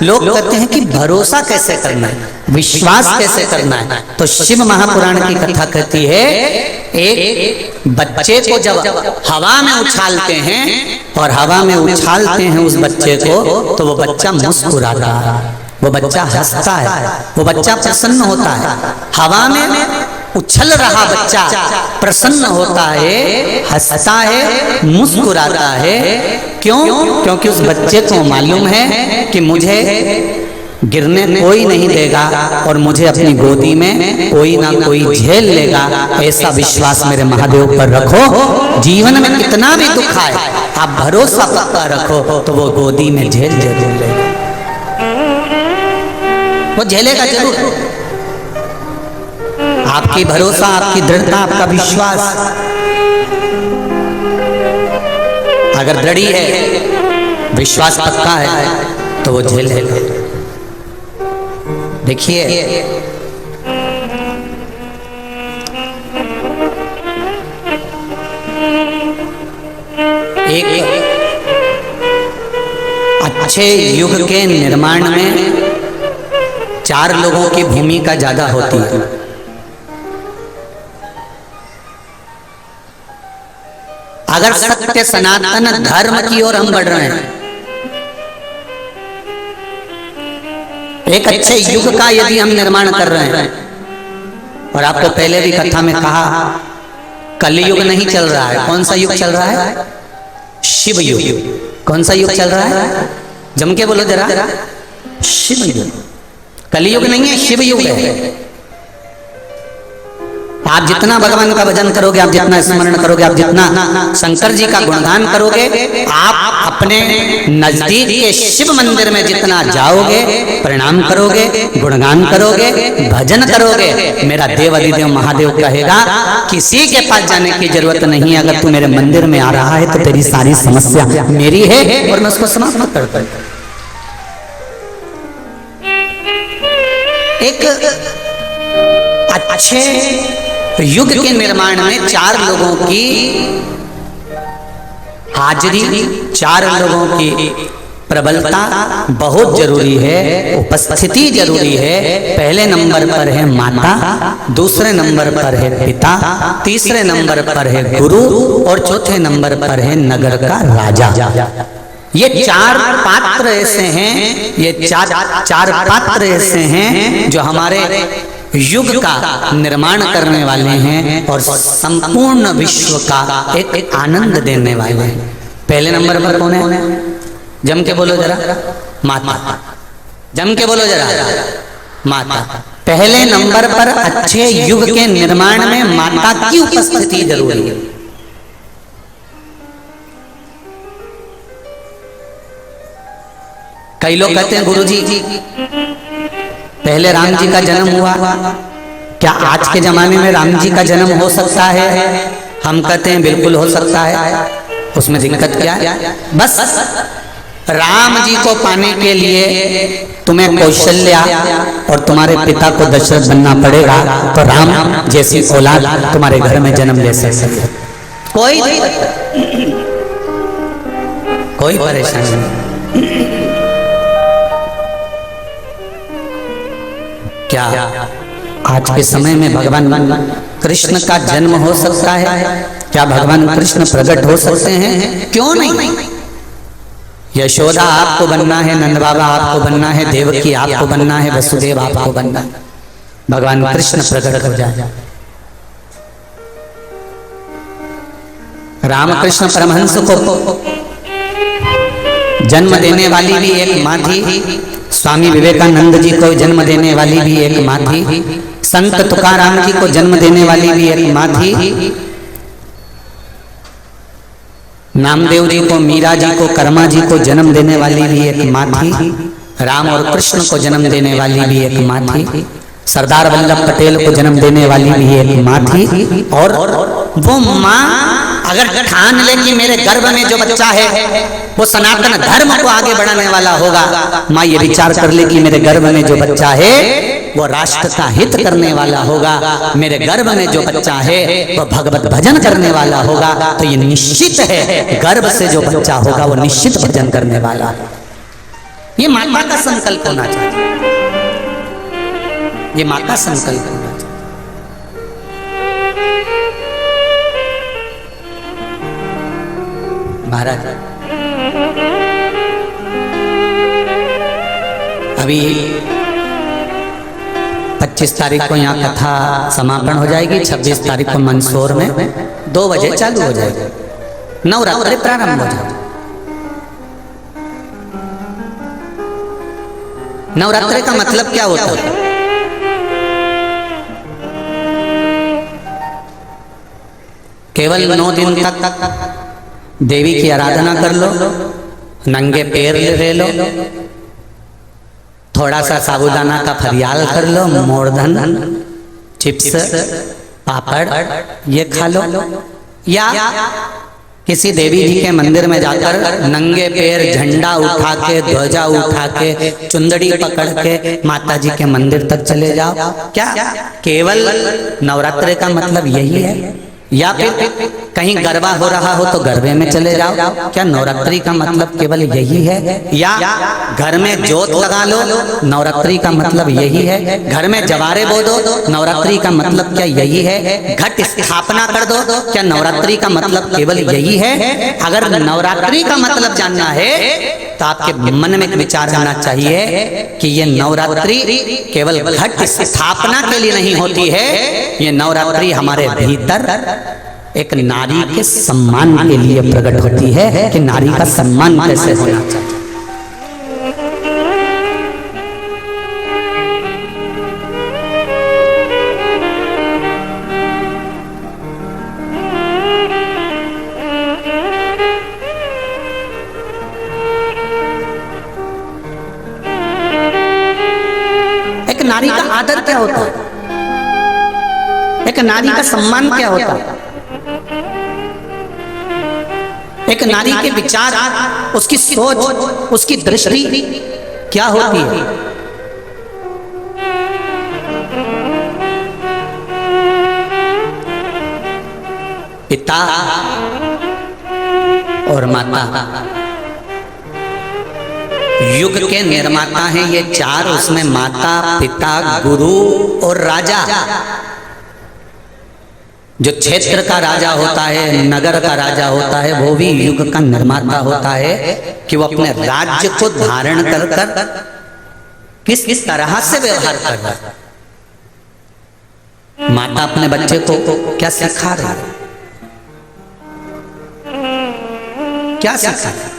लोग कहते हैं कि भरोसा कैसे करना है, विश्वास कैसे करना है। तो शिव महापुराण की कथा कहती है, एक बच्चे को जब हवा में उछालते हैं और हवा में उछालते हैं उस बच्चे को, तो वो बच्चा मुस्कुराता है, वो बच्चा हंसता है, वो बच्चा प्रसन्न होता है। हवा में उछल रहा बच्चा प्रसन्न होता है, हंसता है, मुस्कुराता है। क्यों? क्योंकि उस बच्चे को मालूम है कि मुझे गिरने कोई नहीं देगा और मुझे अपनी गोदी में कोई ना कोई झेल लेगा। ऐसा विश्वास मेरे महादेव पर रखो। जीवन में कितना भी दुख आए, आप भरोसा पक्का रखो तो वो गोदी में झेल जरूर लेगा, वो झेलेगा जरूर। आपकी भरोसा, आपकी दृढ़ता, आपका विश्वास अगर दृढ़ है, विश्वास पक्का है, तो वो झेल लेगा। देखिए, एक अच्छे युग के निर्माण में 4 लोगों की भूमिका ज्यादा होती है। अगर सत्य सनातन धर्म की ओर हम बढ़ रहे हैं, एक अच्छे युग का यदि हम निर्माण कर रहे हैं, और आपको पहले भी कथा में कहा, कलयुग नहीं चल रहा है। कौन सा युग चल रहा है? शिव युग। कौन सा युग चल रहा है? जम के बोलो जरा, शिव युग। कलयुग नहीं है, शिव युग है। आप जितना भगवान का भजन करोगे, आप जितना स्मरण करोगे, आप जितना शंकर जी का गुणगान करोगे, आप अपने नजदीक के शिव मंदिर में जितना जाओगे, प्रणाम करोगे, गुणगान करोगे, भजन करोगे, मेरा देव अधिदेव महादेव कहेगा किसी के पास जाने की जरूरत नहीं। अगर तू मेरे मंदिर में आ रहा है तो तेरी सारी समस्या मेरी है और मैं उसको समाप्त करता हूं। एक अच्छे युग के निर्माण में 4 लोगों की हाजिरी, 4 लोगों की प्रबलता बहुत जरूरी है, उपस्थिति जरूरी है। पहले नंबर पर है माता, दूसरे नंबर पर है पिता, तीसरे नंबर पर है गुरु और चौथे नंबर पर है नगर का राजा। ये 4 पात्र ऐसे हैं, ये चार पात्र ऐसे हैं जो हमारे युग का निर्माण करने वाले हैं और संपूर्ण विश्व का एक आनंद देने वाले हैं। पहले नंबर पर कौन है? जम के बोलो जरा, माता। जम के बोलो जरा, माता। पहले नंबर पर अच्छे युग के निर्माण में माता की उपस्थिति जरूरी है। कई लोग कहते हैं गुरुजी पहले राम जी का जन्म हुआ, क्या आज के जमाने में राम जी का जन्म हो सकता है? हम कहते हैं बिल्कुल हो सकता है, उसमें दिक्कत क्या है? बस राम जी को पाने के लिए तुम्हें कौशल्या और तुम्हारे पिता को दशरथ बनना पड़ेगा, तो राम जैसी औलाद तुम्हारे घर में जन्म ले सकते। कोई परेशानी नहीं। क्या आज के समय में भगवान कृष्ण का जन्म हो सकता है? क्या भगवान कृष्ण प्रकट हो सकते हैं? क्यों नहीं? यशोदा आपको बनना है, नंद बाबा आपको बनना है, देवकी आपको बनना है, वसुदेव आपको बनना है, भगवान कृष्ण प्रकट हो जाए। रामकृष्ण परमहंस को जन्म देने वाली भी एक माँ थी, स्वामी विवेकानंद जी को जन्म देने वाली भी एक माँ थी, संत तुकाराम जी को जन्म देने वाली भी एक माँ थी, नामदेव जी को, मीरा जी को, कर्मा जी को जन्म देने वाली भी एक माँ थी, राम और कृष्ण को जन्म देने वाली भी एक माँ थी, सरदार वल्लभ पटेल को जन्म देने वाली भी एक माँ थी। और वो माँ अगर ठान ले कि मेरे गर्भ में जो बच्चा है वो सनातन धर्म को आगे बढ़ाने वाला होगा, माँ ये विचार कर ले कि मेरे गर्भ में जो बच्चा है वो राष्ट्र का हित करने वाला होगा, मेरे गर्भ में जो बच्चा है वो भगवत भजन करने वाला होगा, तो ये निश्चित है गर्भ से जो बच्चा होगा वो निश्चित भजन करने वाला है। ये माता का संकल्प होना चाहिए, ये माँ का संकल्प होना चाहिए। महाराज अभी 25 तारीख को यहाँ कथा समापन हो जाएगी, 26 तारीख को मंदसौर में 2 बजे चालू हो जाएगी, नवरात्रि प्रारंभ हो जाएगी। नवरात्रि का मतलब क्या होता है? केवल 9 दिन तक देवी की आराधना कर लो, नंगे पैर ले लो, थोड़ा सा साबूदाना का फरियाल कर लो, मोरधन, चिप्स, पापड़ ये खा लो, या किसी देवी जी के मंदिर में जाकर नंगे पैर झंडा उठा के, ध्वजा उठा के, चुंदड़ी पकड़ के माता जी के मंदिर तक चले जाओ। क्या केवल नवरात्रि का मतलब यही है? या फिर कहीं गरबा हो रहा हो तो गरबे में चले जाओ? क्या नवरात्रि का मतलब केवल यही है? या घर में जोत लगा लो, नवरात्रि का मतलब यही है? घर में जवारे बो दो, नवरात्रि का मतलब क्या यही है? घट स्थापना कर दो, क्या नवरात्रि का मतलब केवल यही है? अगर नवरात्रि का मतलब जानना है तो आपके मन में एक विचार आना चाहिए कि ये नवरात्रि केवल घट स्थापना के लिए नहीं होती है, ये नवरात्रि हमारे भीतर एक नारी के सम्मान के लिए प्रकट होती है कि नारी का सम्मान कैसे होना चाहिए। एक नारी का आदर क्या होता है? एक नारी का सम्मान क्या होता है? एक नारी के विचार, उसकी सोच, उसकी दृष्टि क्या होती है? पिता और माता युग के निर्माता हैं ये 4, उसमें माता, पिता, गुरु और राजा। जो क्षेत्र का राजा होता है, नगर का राजा होता है, वो भी युग का निर्माता होता है कि वो अपने राज्य को धारण कर कर किस तरह से व्यवहार कर रहा है। माता अपने बच्चे को क्या सिखा रही है? क्या सिखा रही है?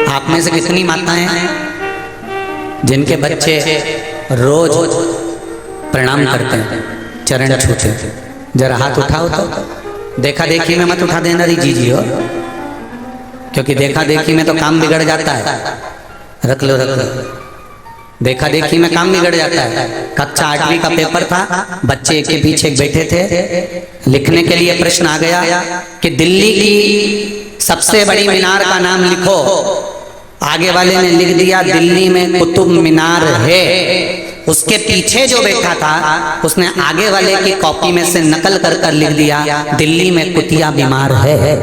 आप में से कितनी माताएं हैं जिनके बच्चे रोज प्रणाम करते हैं, चरण छूते हैं? जरा हाथ उठाओ तो। देखा देखी में मत उठा देना जी हो, क्योंकि देखा देखी में तो काम बिगड़ जाता है। रख लो रख लो, देखा देखी में काम बिगड़ जाता है। कक्षा 8वीं का पेपर था, बच्चे एक के पीछे एक बैठे थे, लिखने के लिए प्रश्न आ गया कि दिल्ली की सबसे बड़ी मीनार का नाम लिखो। आगे वाले ने लिख दिया दिल्ली में कुतुब मीनार है। उसके पीछे जो बैठा था उसने आगे वाले की कॉपी में से नकल कर कर लिख दिया दिल्ली में कुतिया बीमार है।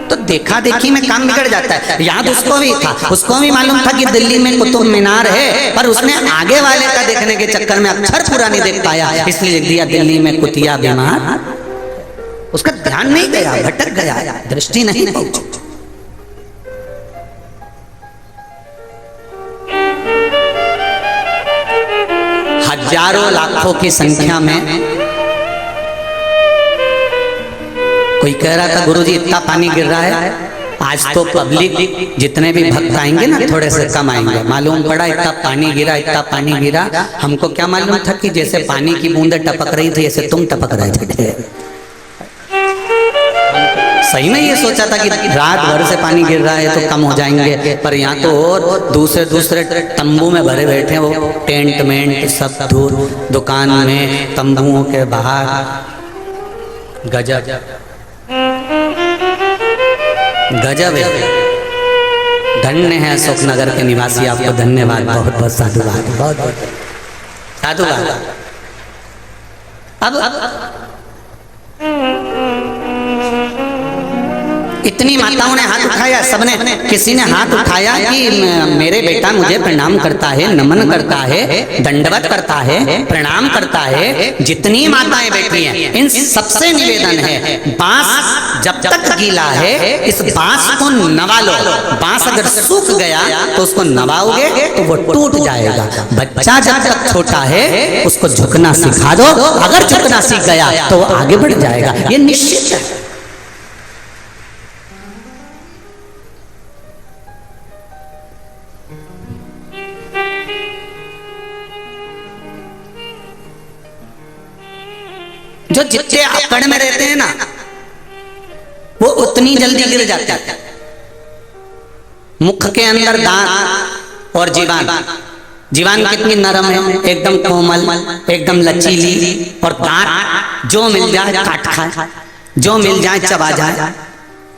तो देखा देखी में काम बिगड़ जाता है। याद उसको भी था, उसको भी मालूम था कि दिल्ली में कुतुब मीनार है, पर उसने आगे वाले का देखने के चक्कर में अक्षर पूरा नहीं देख पाया, इसलिए लिख दिया दिल्ली में कुतिया बीमार। उसका ध्यान नहीं गया, भटक गया, दृष्टि नहीं पहुंची। हजारों लाखों की संख्या में कोई कह रहा था गुरुजी इतना पानी गिर रहा है, आज तो पब्लिक जितने भी भक्त आएंगे ना थोड़े से कम आएंगे। मालूम पड़ा इतना पानी गिरा, इतना पानी गिरा। हमको क्या मालूम था कि जैसे पानी की बूंदें टपक रही थी ऐसे तुम टपक रहे थे। सही में ये सोचा था कि रात भर से पानी गिर रहा है तो कम हो जाएंगे, पर यहाँ तो और दूसरे तंबू में भरे बैठे, वो टेंट मेंट सब दूर, दुकान में, तंबुओं के बाहर। गजब गजब है। धन्य है अशोकनगर के निवासी, आपको धन्यवाद, बहुत बहुत साधुवाद, बहुत बहुत साधुवाद। अब इतनी माताओं ने हाथ उठाया, सबने, किसी ने हाथ उठाया कि मेरे बेटा मुझे प्रणाम करता है, नमन करता है, दंडवत करता है, प्रणाम करता है। जितनी माताएं बैठी हैं इन सबसे निवेदन है, बांस जब तक गीला है इस बांस को नवा लो। बांस अगर सूख गया तो उसको नवाओगे तो वो टूट जाएगा। बच्चा जब तक छोटा है उसको झुकना सिखा दो, अगर झुकना सीख गया तो वो आगे बढ़ जाएगा, ये निश्चित है। जो जितने अकड़ में रहते हैं ना वो उतनी जल्दी गिर जाते हैं। मुख के अंदर दांत और जीवान, जीवान कितनी नरम है, एकदम कोमल, एकदम लचीली, और दांत जो मिल जाए काट खाए, जो मिल जाए चबा जाए।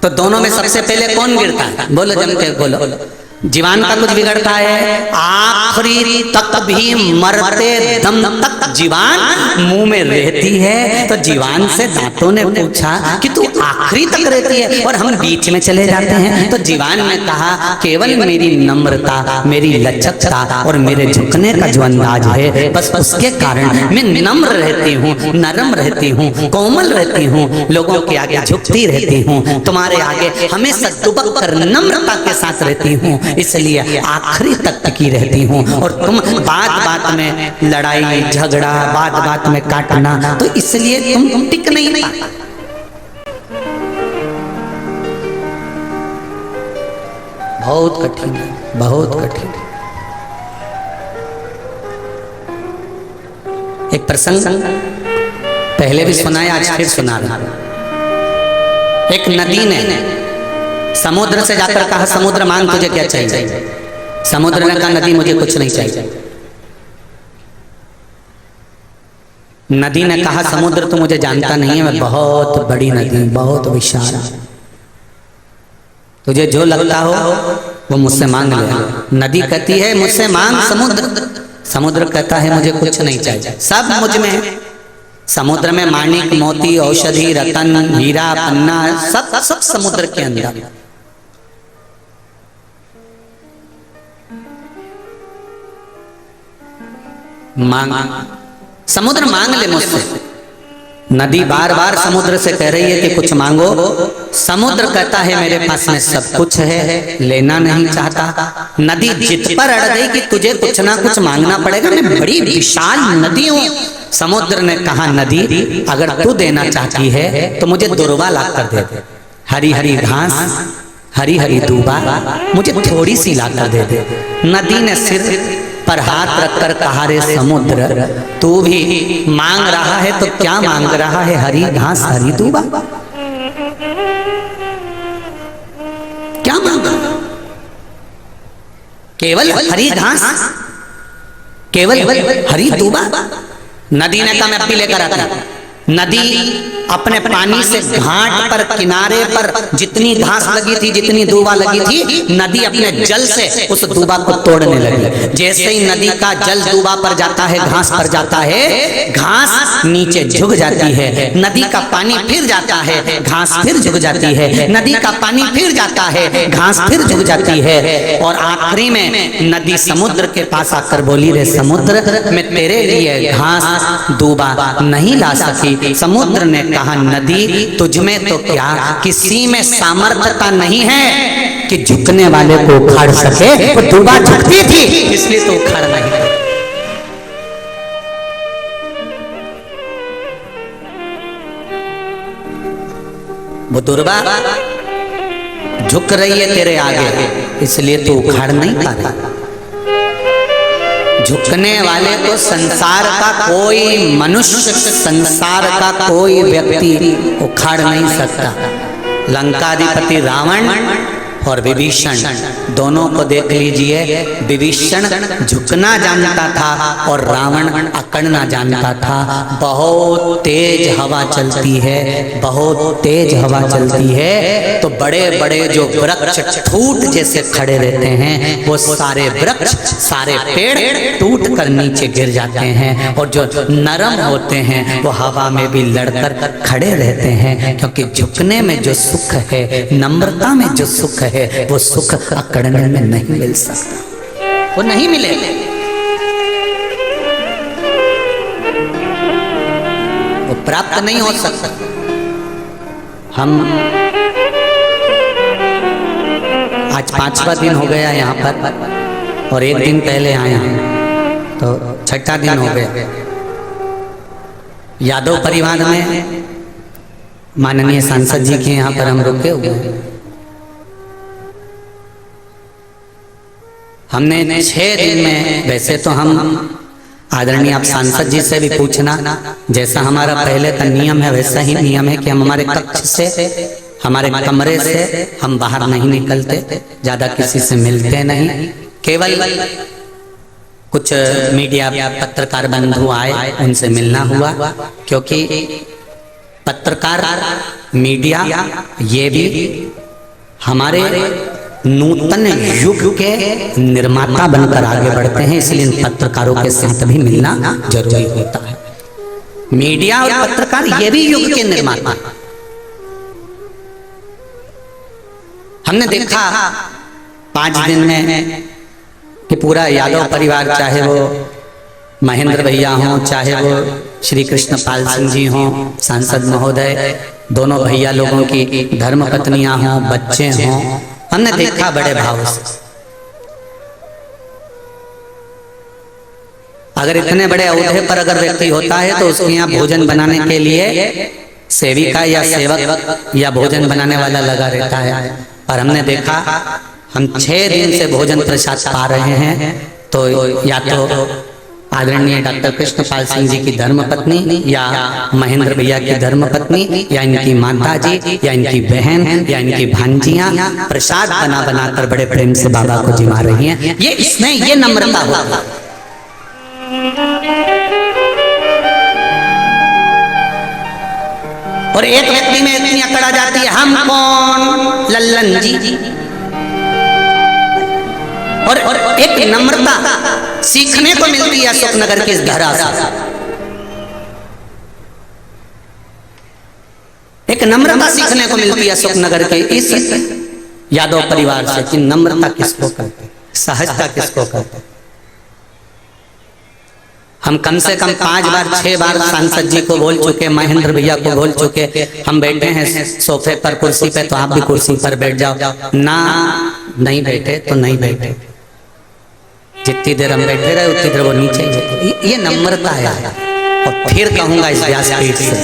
तो दोनों में सबसे पहले कौन गिरता है? बोलो जम के बोलो। जीवान का कुछ बिगड़ता है, आखिरी तक भी मरते दम तक जीवान मुंह में रहती है। तो जीवान से दांतों ने पूछा कि तू आखिरी तक रहती है और हम बीच में चले जाते हैं। तो जीवान ने कहा केवल मेरी नम्रता, मेरी लचकता और मेरे झुकने का जो अंदाज है, बस उसके कारण मैं नम्र रहती हूँ, नरम रहती हूँ, कोमल रहती हूँ, लोगों के आगे झुकती रहती हूँ, तुम्हारे आगे हमेशा दुबक कर नम्रता के साथ रहती हूँ, इसलिए आखिरी तक टिकी रहती हूँ। और तुम बात बात में लड़ाई झगड़ा, बात बात में काटना, तो इसलिए तुम टिक नहीं पाते। बहुत कठिन है, बहुत कठिन। एक प्रसंग पहले भी सुनाया, आज फिर सुना रहा। एक नदी ने समुद्र से जाकर कहा, समुद्र मान तुझे क्या चाहिए? समुद्र ने कहा नदी मुझे कुछ नहीं चाहिए। नदी ने कहा समुद्र तो मुझे जानता नहीं है, मैं बहुत बड़ी नदी, बहुत विशाल, तुझे जो लगता हो वो मुझसे मांग ले। नदी कहती है मुझसे मांग समुद्र, समुद्र कहता है मुझे कुछ नहीं चाहिए, सब मुझ में है। समुद्र में माणिक, मोती, औषधि, रतन, हीरा, पन्ना, सब सब समुद्र के अंदर। मांग, समुद्र मांग ले मुझसे। नदी बार बार समुद्र से कह रही है कि कुछ मांगो। समुद्र कहता है मेरे पास में सब कुछ है, लेना नहीं चाहता। नदी जिद पर अड़ गई कि तुझे कुछ ना कुछ मांगना पड़ेगा, मैं बड़ी विशाल नदी हूँ। समुद्र ने कहा नदी अगर तू देना चाहती है तो मुझे दुर्वा ला कर दे दे, हरी हरी घास, हरी हरी दूबा मुझे थोड़ी सी ला कर दे दे। नदी ने सिर पर हाथ रखकर कहा रे समुद्र तू भी मांग रहा है तो क्या मांग रहा है? हरी घास, हरी दूबा, क्या मांगा? केवल हरी घास, केवल हरी दूबा। नदी ने कहा मैं अब भी लेकर आता। नदी अपने पानी से घाट पर, किनारे पर जितनी घास लगी थी, जितनी दूबा लगी थी, नदी अपने जल से उस दूबा को तोड़ने लगी। जैसे ही नदी का जल दूबा पर जाता है, घास पर जाता है, घास नीचे झुक जाती है। नदी का पानी फिर जाता है, घास फिर झुक जाती है। नदी का पानी फिर जाता है, घास फिर झुक जाती है। और आखिरी में नदी समुद्र के पास आकर बोली रे समुद्र मैं तेरे लिए घास दूबा नहीं ला सकी। समुद्र ने कहा नदी तुझमें तो क्या किसी में सामर्थ्यता नहीं है कि झुकने वाले को उखाड़ सके। वो दूबा झुकती थी इसलिए तो उखाड़ नहीं। वो दुर्बा झुक रही है तेरे आगे इसलिए तो उखाड़ नहीं पा रही। झुकने वाले को संसार का कोई मनुष्य, संसार का कोई व्यक्ति उखाड़ नहीं सकता। लंकाधिपति रावण और विभीषण दोनों को देख लीजिए। विभीषण झुकना जानता था और रावण अकड़ना जानता था। बहुत तेज हवा चलती है, बहुत तेज हवा चलती है, तो बड़े बड़े जो वृक्ष ठूट जैसे खड़े रहते हैं, वो सारे वृक्ष सारे पेड़ टूट कर नीचे गिर जाते हैं, और जो नरम होते हैं वो हवा में भी लड़कर खड़े रहते हैं। क्योंकि झुकने में जो सुख है, नम्रता में जो सुख है, वो सुख अकड़ने में नहीं मिल सकता, वो नहीं मिलेगा, वो प्राप्त नहीं हो सकता। हम आज 5वां दिन हो गया यहाँ पर, और एक दिन पहले आए हैं, तो 6ठा दिन हो गया। यादव परिवार में माननीय सांसद जी के यहाँ पर हम रुके हुए हैं। हमने 6 दिन में, वैसे तो हम आदरणीय आप सांसद जी से भी पूछना, जैसा हमारा पहले का नियम है वैसा ही नियम है कि हम हमारे कक्ष से, हमारे कमरे से हम बाहर नहीं निकलते, ज्यादा किसी से मिलते नहीं। केवल कुछ मीडिया पत्रकार बंधु आए, उनसे मिलना हुआ, क्योंकि पत्रकार मीडिया ये भी हमारे नूतन युग के निर्माता बनकर आगे बढ़ते हैं, इसलिए इन पत्रकारों के साथ भी मिलना जरूरी होता है। मीडिया और पत्रकार ये भी युग के निर्माता। हमने देखा 5 दिन में कि पूरा यादव परिवार, चाहे वो महेंद्र भैया हों, चाहे वो श्री कृष्ण पाल सिंह जी हों, सांसद महोदय, दोनों भैया लोगों की धर्म पत्नियां हों, बच्चे हों, हमने देखा बड़े भाव से। अगर इतने बड़े औहदे पर अगर व्यक्ति होता है तो उसके यहाँ भोजन बनाने के लिए सेविका या सेवक या भोजन बनाने वाला लगा रहता है। पर हमने देखा, हम 6 दिन से भोजन प्रसाद पा रहे हैं, तो या तो आदरणीय डॉक्टर कृष्णपाल सिंह जी की धर्मपत्नी, या महेंद्र भैया की धर्मपत्नी, या इनकी माता जी, या इनकी बहन, या इनकी भांजियां प्रसाद बना बनाकर बड़े प्रेम से बाबा को जिमा रही हैं। ये इसमें ये नम्रता होती है। और एक व्यक्ति में इतनी अकड़ आ जाती है, हम कौन, लल्लन जी। और एक नम्रता सीखने को मिलती है अशोकनगर की इस धरा से। एक नम्रता सीखने को मिलती है अशोकनगर के इस यादव परिवार से, कि नम्रता किसको कहते, सहजता किसको कहते। हम कम से कम 5 बार 6 बार सांसद जी को बोल चुके, महेंद्र भैया को बोल चुके, हम बैठे हैं सोफे पर, कुर्सी पे, तो आप भी कुर्सी पर बैठ जाओ ना। नहीं बैठे तो नहीं बैठे, जितनी देर हम बैठे रहे उतनी देर वो नीचे ही बैठे। ये नम्रता है। और फिर कहूंगा इस व्यासपीठ से,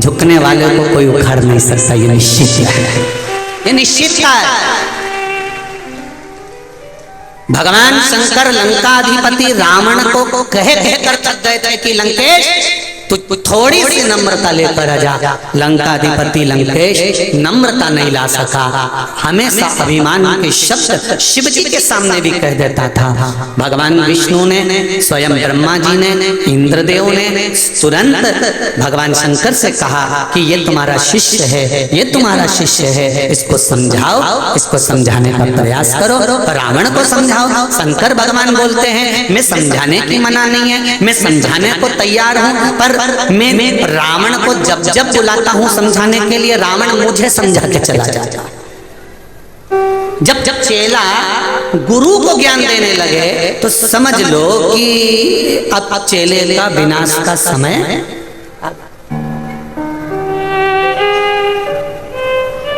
झुकने वाले को कोई उखाड़ नहीं सकता, ये निश्चित है, ये निश्चित है। भगवान शंकर लंकाधिपति रावण को कह कहकर थक गए थे कि लंकेश तू थोड़ी सी नम्रता लेकर आ जा। लंकाधिपति लंकेश नम्रता नहीं ला सका, हमेशा अभिमान के शब्द शिव जी के सामने भी कह देता था। भगवान विष्णु ने, स्वयं ब्रह्मा जी ने, इंद्रदेव ने तुरंत भगवान शंकर से कहा कि ये तुम्हारा शिष्य है, ये तुम्हारा शिष्य है, इसको समझाओ, इसको समझाने का प्रयास करो। रावण को समझाओ। शंकर भगवान बोलते हैं मैं समझाने की मना नहीं है, मैं समझाने को तैयार हूं, पर मैं रावण को जब जब बुलाता हूं समझाने के लिए, रावण मुझे समझा के चला जाता। जब जब चेला गुरु को ज्ञान देने लगे तो समझ लो कि अब चेले का विनाश का समय।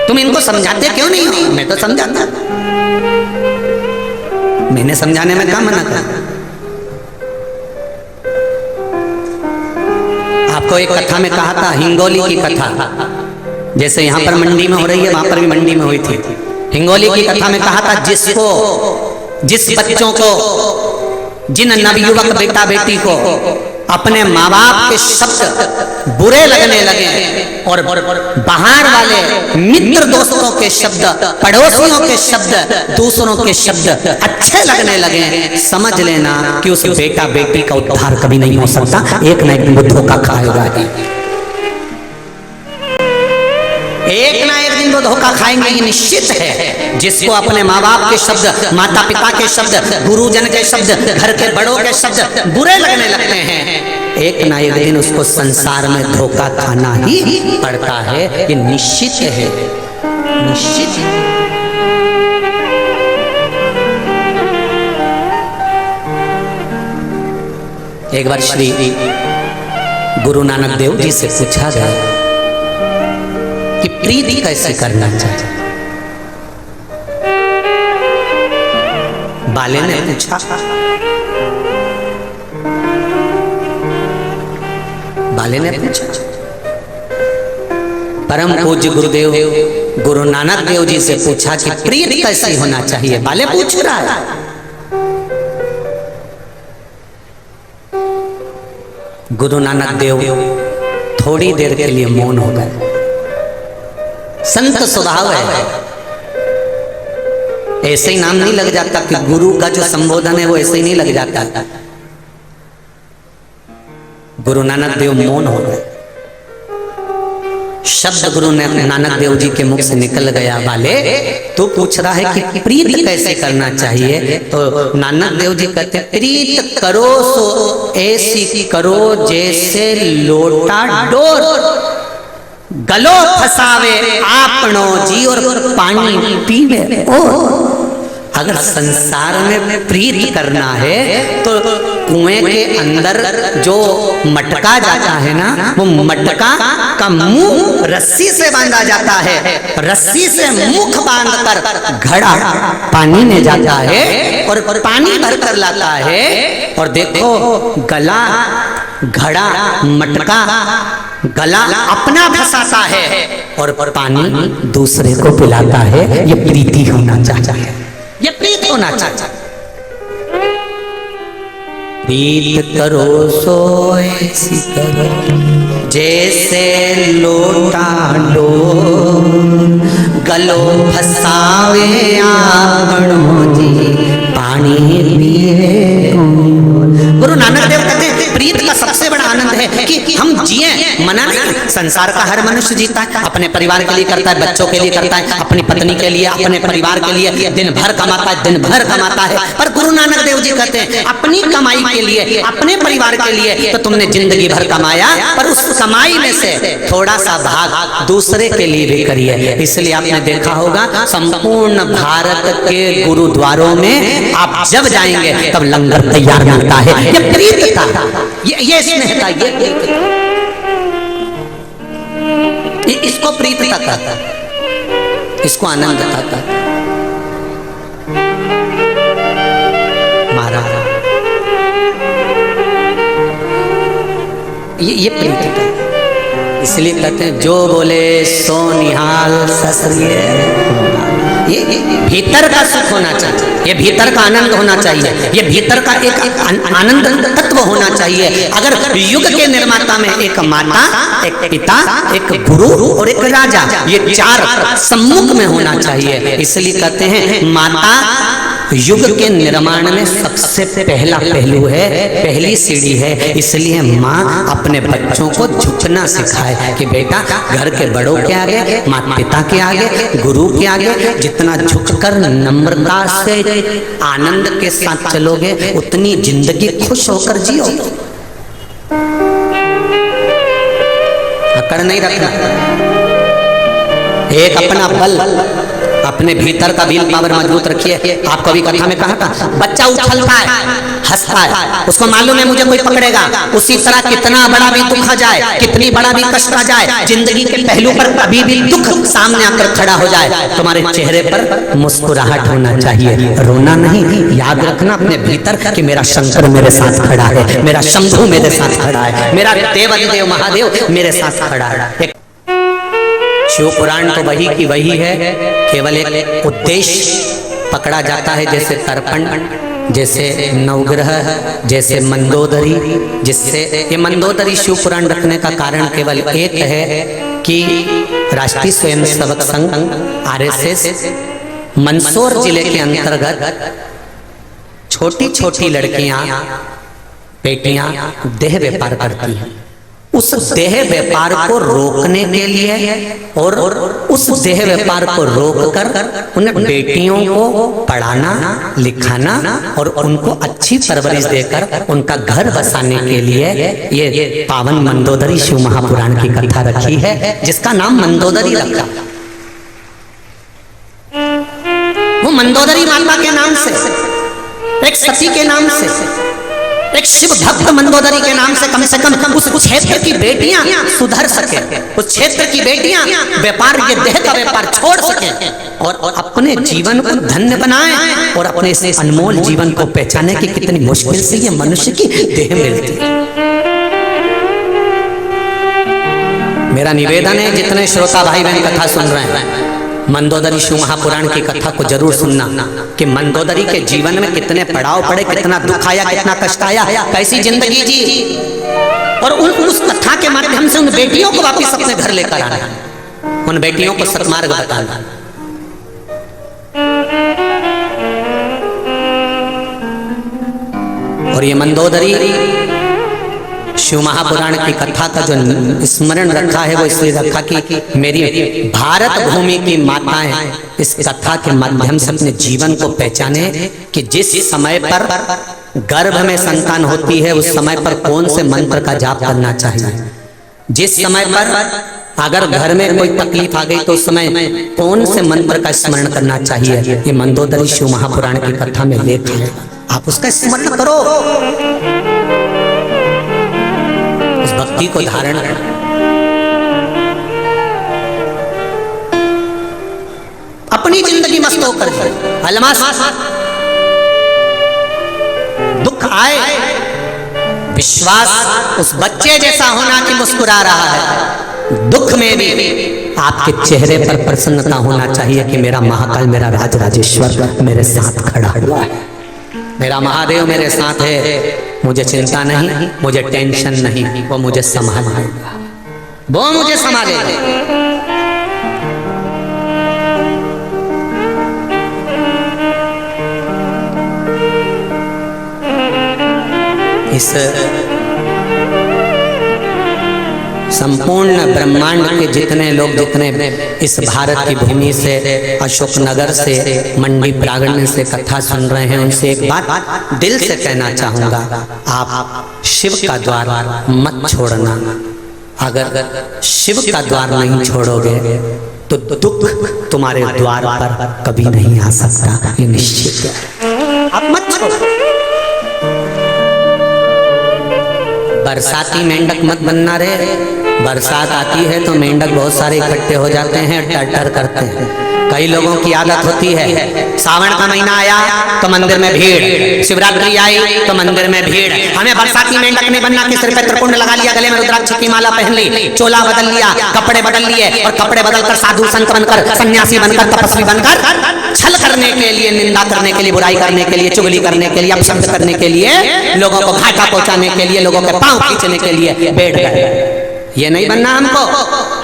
तुम इनको समझाते क्यों नहीं हो? मैं तो समझाता, मैंने समझाने में क्या मना कर। आपको एक कथा में कहा था, हिंगोली की कथा, जैसे यहाँ पर मंडी में हो रही है, वहां पर भी मंडी में हुई थी। हिंगोली की कथा में कहा था, जिस बच्चों को, जिन नवयुवक बेटा बेटी को अपने माँ बाप के शब्द बुरे लगने लगे और बाहर वाले मित्र दोस्तों के शब्द, पड़ोसियों के शब्द, दूसरों के शब्द अच्छे लगने लगे, समझ लेना कि उस बेटा बेटी का उद्धार कभी नहीं हो सकता, एक ना एक दिन वो धोखा खाएगा ही। एक ना एक दिन वो धोखा खाएंगे, ये निश्चित है। जिसको अपने माँ बाप के शब्द, माता पिता के शब्द, गुरुजन के शब्द, घर के बड़ों के शब्द बुरे लगने लगते हैं, एक ना एक दिन उसको संसार में धोखा खाना ही पड़ता है, ये निश्चित है, निश्चित है। एक बार श्री गुरु नानक देव जी से पूछा गया कि प्रीति कैसे करना चाहिए। बाले ने पूछा, बाले ने पूछा, परम पूज्य गुरुदेव गुरु नानक देव जी से पूछा कि प्रीति कैसे होना चाहिए। बाले पूछ रहा है। गुरु नानक देव थोड़ी देर के लिए मौन हो गए। संत स्वभाव है, ऐसे ही नाम नहीं लग जाता कि गुरु का जो संबोधन है वो ऐसे ही नहीं लग जाता। गुरु नानक देव मौन हो गए। शब्द गुरु नानक देव जी के मुख से निकल गया, बाले तू पूछ रहा है कि प्रीत कैसे करना चाहिए, तो नानक देव जी कहते प्रीत करो सो ऐसी करो जैसे लोटा डोर, गलो फसावे आपनो जी और पानी पीवे ओ। अगर संसार में प्रीत करना है तो कुएं के अंदर जो मटका जाता है ना, वो मटका का मुंह रस्सी से बांधा जाता है, रस्सी से मुख बांधकर घड़ा पानी में जाता है और पानी भर कर लाता है। और देखो गला, घड़ा, मटका, गला अपना फंसाता है और पानी दूसरे को पिलाता है। ये प्रीति होना चाहिए, ये प्रीत होना चाहिए। प्रीत करो सो ऐसी करो जैसे लोटा डोर, गलो फसावे आपनो जी पानी पिए। गुरु नानक देव कहते हैं प्रीत का सबसे बड़ा आनंद है कि हम जिए, मना नहीं। संसार का हर मनुष्य जीता है, अपने परिवार के लिए करता है, बच्चों के लिए करता है, अपनी पत्नी के लिए, अपने परिवार के लिए दिन भर कमाता है, दिन भर कमाता है। पर गुरु नानक देव जी कहते हैं अपनी कमाई के लिए, अपने परिवार के लिए तो तुमने जिंदगी भर कमाया, पर उस कमाई में से थोड़ा सा भाग दूसरे के लिए भी करिए। इसलिए आपने देखा होगा संपूर्ण भारत के गुरुद्वारों में आप जब जाएंगे तब लंगर तैयार मिलता है। ये प्रीत था, ये स्नेह था, ये इसको प्रीतता कहता, इसको आनंद कहता। मारा ये प्रीतता, इसलिए कहते हैं जो बोले सो निहाल ससुरिये। ये भीतर का सुख होना चाहिए, ये भीतर का आनंद होना चाहिए, ये भीतर का एक आनंद तत्व होना चाहिए। अगर युग के निर्माता में एक माता, एक पिता, एक गुरु और एक राजा, ये चार सम्मुख में होना चाहिए। इसलिए कहते हैं माता युग के निर्माण में सबसे पहला पहलू है, पहली सीढ़ी है। इसलिए माँ अपने बच्चों को झुकना सिखाए कि बेटा घर के बड़ों के आगे, माता पिता के आगे, गुरु के आगे जितना झुककर नम्रता से आनंद के साथ चलोगे उतनी जिंदगी खुश होकर जियो। अकड़ नहीं रखना, एक अपना बल, अपने भीतर का विल पावर मजबूत रखिए। आपको अभी कथा में कहा था बच्चा उछलता है, हंसता है, उसको मालूम है मुझे कोई पकड़ेगा। उसी तरह कितना बड़ा भी दुख आ जाए, कितनी बड़ा भी कष्ट आ जाए, जिंदगी के पहलू पर कभी भी दुख सामने आकर खड़ा हो जाए, तुम्हारे चेहरे पर मुस्कुराहट होना चाहिए, रोना नहीं। याद रखना अपने भीतर कि मेरा शंकर मेरे साथ खड़ा है, मेरा शंभू मेरे साथ खड़ा है, मेरा देव महादेव मेरे साथ खड़ा है। शिव पुराण तो वही की वही है, केवल एक उद्देश्य पकड़ा जाता है, जैसे तर्पण जैसे नवग्रह, जैसे मंदोदरी, जिससे ये मंदोदरी शिव पुराण रखने का कारण केवल एक है कि राष्ट्रीय स्वयंसेवक संघ RSS मंदसौर जिले के अंतर्गत छोटी छोटी लड़कियां, बेटियां देह व्यापार करती हैं। उस देह व्यापार को रोकने के लिए और उस देह व्यापार को रोककर उन बेटियों को पढ़ाना, लिखाना और उनको अच्छी परवरिश देकर उनका घर बसाने के लिए ये पावन मंदोदरी शिव महापुराण की कथा रखी है, जिसका नाम मंदोदरी रखा। वो मंदोदरी माता के नाम से, एक सती के नाम से, एक शिव भक्त मंदोदरी के नाम से कम उस क्षेत्र की बेटियां सुधर सके, उस क्षेत्र की बेटियां व्यापार, ये देह का व्यापार छोड़ सके और अपने जीवन को धन्य बनाएं और अपने इस अनमोल जीवन को पहचाने की कितनी मुश्किल से ये मनुष्य की देह मिलती है। मेरा निवेदन है, जितने श्रोता भाई बहन कथा सुन रहे हैं, मंदोदरी शिव महापुराण की कथा को जरूर सुनना कि मंदोदरी के जीवन में कितने पड़ाव पड़े, कितना दुख आया, कितना कष्ट आया, कैसी जिंदगी जी, और उस कथा के माध्यम से उन बेटियों को वापस अपने घर लेकर आना, उन बेटियों को सत्मार्ग बताना। और ये मंदोदरी शिव महापुराण की कथा का जो स्मरण रखा है वो इसलिए रखा कि मेरी भारत भूमि की माताएं इस कथा के माध्यम से अपने जीवन को पहचाने कि जिस समय पर गर्भ में संतान होती है उस समय पर कौन से मंत्र का जाप करना चाहिए, जिस समय पर अगर घर में कोई तकलीफ आ गई तो उस समय कौन से मंत्र का स्मरण करना चाहिए। ये मंदोदरी शिव महापुराण की कथा में लेख है, आप उसका स्मरण करो, उस भक्ति को धारण कर। अपनी जिंदगी मस्त होकर अलमास दुख आए, विश्वास उस बच्चे जैसा होना कि मुस्कुरा रहा है, दुख में भी आपके चेहरे पर प्रसन्नता होना चाहिए कि मेरा महाकाल, मेरा राज राजेश्वर मेरे साथ खड़ा हुआ है, मेरा महादेव मेरे साथ है, मुझे चिंता नहीं, मुझे टेंशन नहीं, वो मुझे संभालेगा, वो मुझे संभालेगा। इस संपूर्ण ब्रह्मांड के जितने लोग, जितने इस भारत की भूमि से, अशोकनगर से, मंडी प्रांगण से कथा सुन रहे हैं, उनसे एक बात दिल से कहना चाहूंगा, आप शिव का द्वार मत छोड़ना। अगर शिव का द्वार नहीं छोड़ोगे तो दुख तुम्हारे द्वार पर कभी नहीं आ सकता, ये निश्चित है। आप मत छोड़ो। बरसाती मेंढक मत बनना रे, बरसात आती है तो मेंढक बहुत सारे इकट्ठे हो जाते हैं, टर टर करते हैं। कई लोगों की आदत होती है, सावन का महीना आया तो मंदिर में भीड़, शिवरात्रि आई तो मंदिर में भीड़। हमें बरसाती मेंढक नहीं बनना कि सिर पे त्रिपुंड लगा लिया, गले में रुद्राक्ष की माला पहन ली, चोला बदल लिया, कपड़े बदल लिए और कपड़े बदलकर साधु संत बनकर, सन्यासी बनकर, तपस्वी बनकर छल करने के लिए, निंदा करने के लिए, बुराई करने के लिए, चुगली करने के लिए, अपशब्द करने के लिए, लोगों को घाटा पहुंचाने के लिए, लोगों के पांव खींचने के लिए बैठ गए। ये नहीं बनना हमको,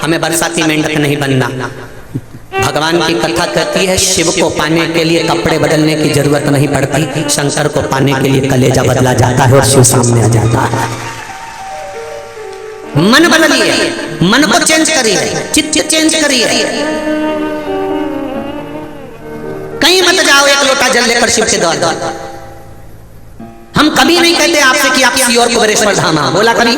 हमें बरसाती मेंढक नहीं बनना। भगवान की कथा कहती है शिव को पाने के लिए कपड़े बदलने की जरूरत नहीं पड़ती, शंकर को पाने के लिए कलेजा बदला जाता है और शिव सामने आ जाता है। मन बदलिए, मन को चेंज करिए, चित्त चेंज करिए, कहीं मत जाओ एक लोटा जल लेकर शिव के द्वार। हम कभी नहीं कहते आपसे कि आप सीओर कुबेरेश्वर धाम आओ, बोला कभी?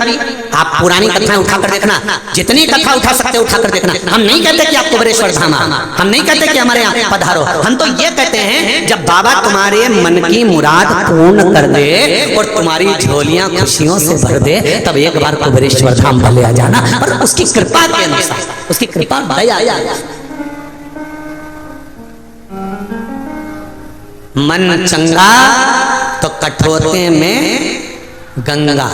आप पुरानी कथाएं उठाकर देखना, जितनी कथा उठा सकते उठाकर देखना। हम नहीं कहते कि आप कुबेरेश्वर धाम आओ, हम नहीं कहते कि हमारे यहाँ पधारो, हम तो ये कहते हैं जब बाबा तुम्हारे मन की मुराद पूर्ण कर दे और तुम्हारी झोलियां खुशियों से भर दे, तब एक बार कुबेरेश्वर धाम भले आ जाना, और उसकी कृपा के अनुसार, उसकी कृपा दया। मन चंगा तो कठोरते में गंगा,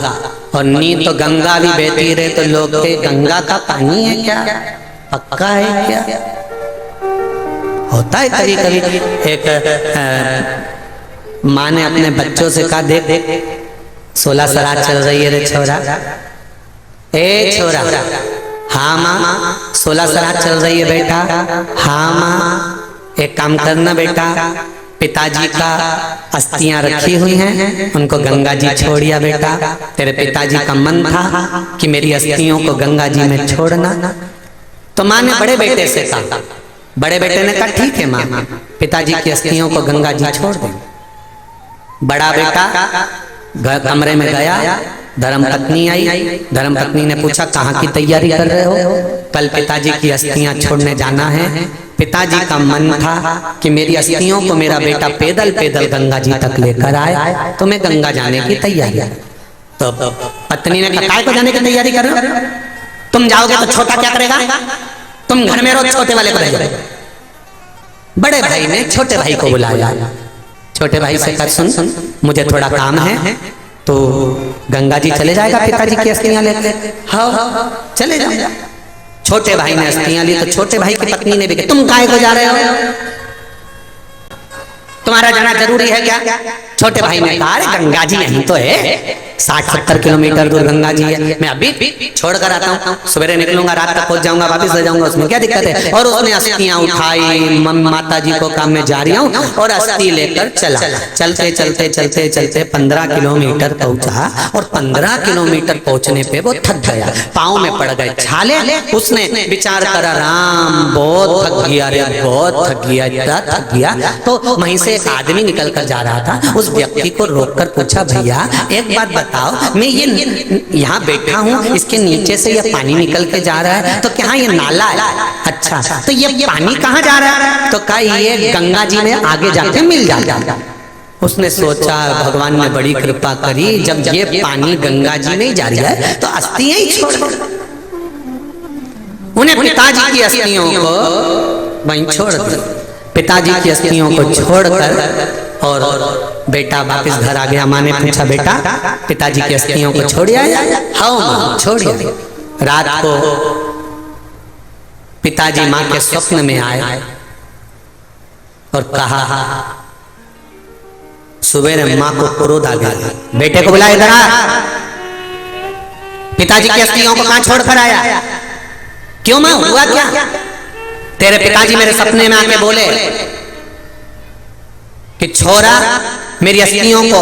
और नी तो गंगा भी बहती रहे तो लोग के गंगा का पानी है क्या, पक्का है क्या? होता है कभी कभी। एक माँ ने अपने बच्चों से कहा, देख देख 16 श्राद्ध चल रही है रे छोरा, ए छोरा। हाँ माँ 16 श्राद्ध चल रही है बेटा। हाँ माँ, एक काम करना बेटा, पिताजी का अस्थियां रखी हुई हैं, उनको गंगा जी छोड़िया बेटा। तेरे पिताजी का मन था कि मेरी अस्थियों को गंगा जी में छोड़ना। तो माँ ने बड़े बेटे से कहा, बड़े बेटे ने कहा ठीक है माँ, पिताजी की अस्थियों को गंगा जी छोड़ दें। बड़ा बेटा कमरे में गया, धर्म पत्नी आई। धर्म पत्नी ने पूछा कहाँ की तैयारी कर रहे हो? कल पिताजी की अस्थियां छोड़ने जाना है। पिताजी का मन था कि मेरी अस्थियों को मेरा बेटा पैदल पैदल गंगा जी तक लेकर आए, तो मैं गंगा जाने की तैयारी। तो पत्नी ने कहा काय को जाने की तैयारी कर रहे हो? तुम जाओगे तो छोटा क्या करेगा? तुम घर में रोज छोटे वाले को भेजो। बड़े भाई ने छोटे भाई को बुलाया। छोटे भाई से कहा सुन, मुझे थोड़ा काम है, तो गंगा जी चले जाएगा पिताजी की अस्थियां लेके? हाँ चले जाओ। छोटे भाई ने अस्थियां ली, तो छोटे भाई की पत्नी ने भी कहा तुम काहे को जा रहे हो? तुम्हारा जाना जरूरी है क्या? छोटे भाई ने कहा अरे गंगा जी यहीं तो है, 60-70 किलोमीटर दूर गंगा जी है, मैं अभी छोड़ कर आता हूँ, सवेरे निकलूंगा, रात तक पहुंच जाऊंगा, वापस आ जाऊंगा, उसमें क्या दिक्कत है? और उसने अस्थियां उठाई, माता जी को काम में जा रही हूँ, और अस्थि लेकर चला। चलते चलते चलते चलते 15 किलोमीटर पहुंचा, और 15 किलोमीटर पहुंचने पे वो थक गया, पाँव में पड़ गए छाले। उसने विचार करा राम बहुत थक गया रे, बहुत थक गया, इतना थक गया। तो वहीं से एक आदमी निकल कर जा रहा था, उस व्यक्ति को रोककर पूछा भैया एक बात बताओ, मैं ये यहाँ बैठा हूँ, इसके नीचे से ये पानी निकल के जा रहा है, तो क्या ये नाला है? अच्छा तो ये पानी कहाँ जा रहा है? तो कहा ये गंगा जी में आगे जाके मिल जाएगा। उसने सोचा भगवान ने बड़ी कृपा करी, जब ये पानी गंगा जी में जा रही है तो अस्थियां ही छोड़ दो। उन्हें पिताजी की अस्थियों को वहीं छोड़ दी। पिताजी की अस्थियों को छोड़कर और बेटा वापस घर आ गया। माँ ने पूछा बेटा पिताजी की अस्थियों को छोड़ आया? हाँ माँ छोड़ आया। रात को पिताजी माँ के स्वप्न में आए और कहा, सुबह माँ को क्रोध आ गया, बेटे को बुलाए, इधर आ, पिताजी की अस्थियों को कहां छोड़ कर आया? क्यों माँ हुआ क्या? तेरे पिताजी मेरे सपने में आके बोले कि छोरा मेरी अस्थियों को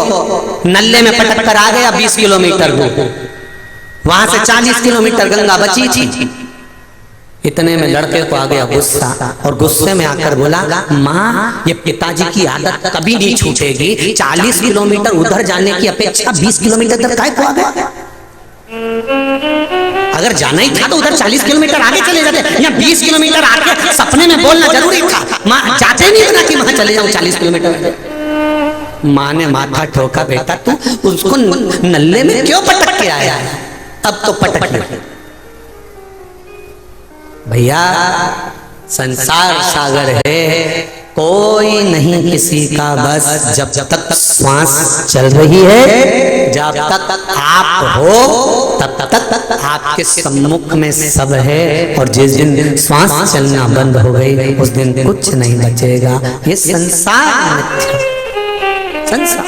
नल्ले में पटक कर आ गया 20 किलोमीटर दूर, वहां से 40 किलोमीटर गंगा बची थी। इतने में लड़के को आ गया गुस्सा, और गुस्से में आकर बोला माँ ये पिताजी की आदत कभी नहीं छूटेगी, 40 किलोमीटर उधर जाने की अपेक्षा 20 किलोमीटर तक काय को आ गया? अगर जाना ही था तो उधर 40 किलोमीटर आगे चले जाते, या 20 किलोमीटर आगे सपने में बोलना जरूरी था। माँ जाते नहीं बना कि वहां चले जाऊं 40 किलोमीटर। माँ ने माथा ठोका, बेटा तू उसको नल्ले में क्यों पटक के आया? अब तो पटक भैया, संसार सागर है, कोई नहीं किसी का बस। जब तक श्वास चल रही है, जब तक आप हो, तब तक आपके सम्मुख में सब है, और जिस दिन श्वास चलना बंद हो गई उस दिन कुछ नहीं बचेगा। ये संसार संसार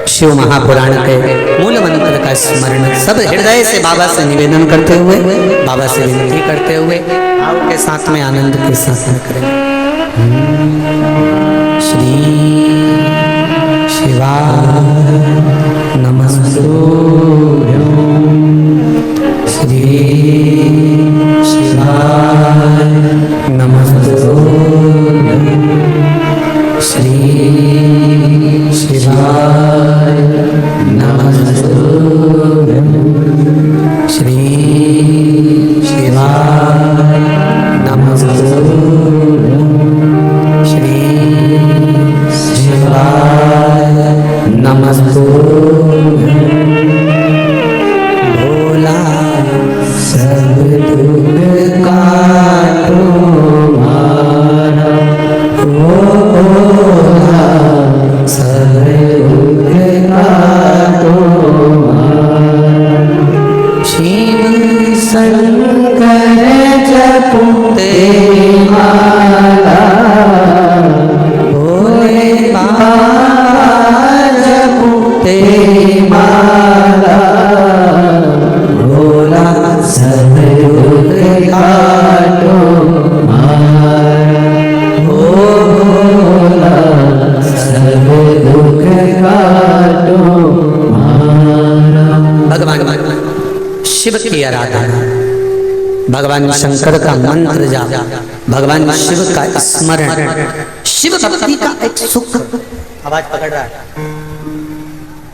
शिव महापुराण के मूल मंत्र का स्मरण सब हृदय से बाबा से निवेदन करते हुए, बाबा से विनती करते हुए आपके साथ में आनंद के साथ करेंगे। श्री शिवाय नमस्तुभ्यं, श्री शिवाय नमस्तुभ्यं, श्री शिवाय नमस्तुभ्यं, श्री शिवाय नमस्तुभ्यं, श्री शिवाय नमस्तुभ्यं। भोला सब दुख काटो मारा, भोला सब दुख काटो मारा। शिव शंकर जपते माला, भगवान शंकर का मंत्र जाप, भगवान शिव का स्मरण, शिव भक्ति का एक सुख, आवाज पकड़ रहा है,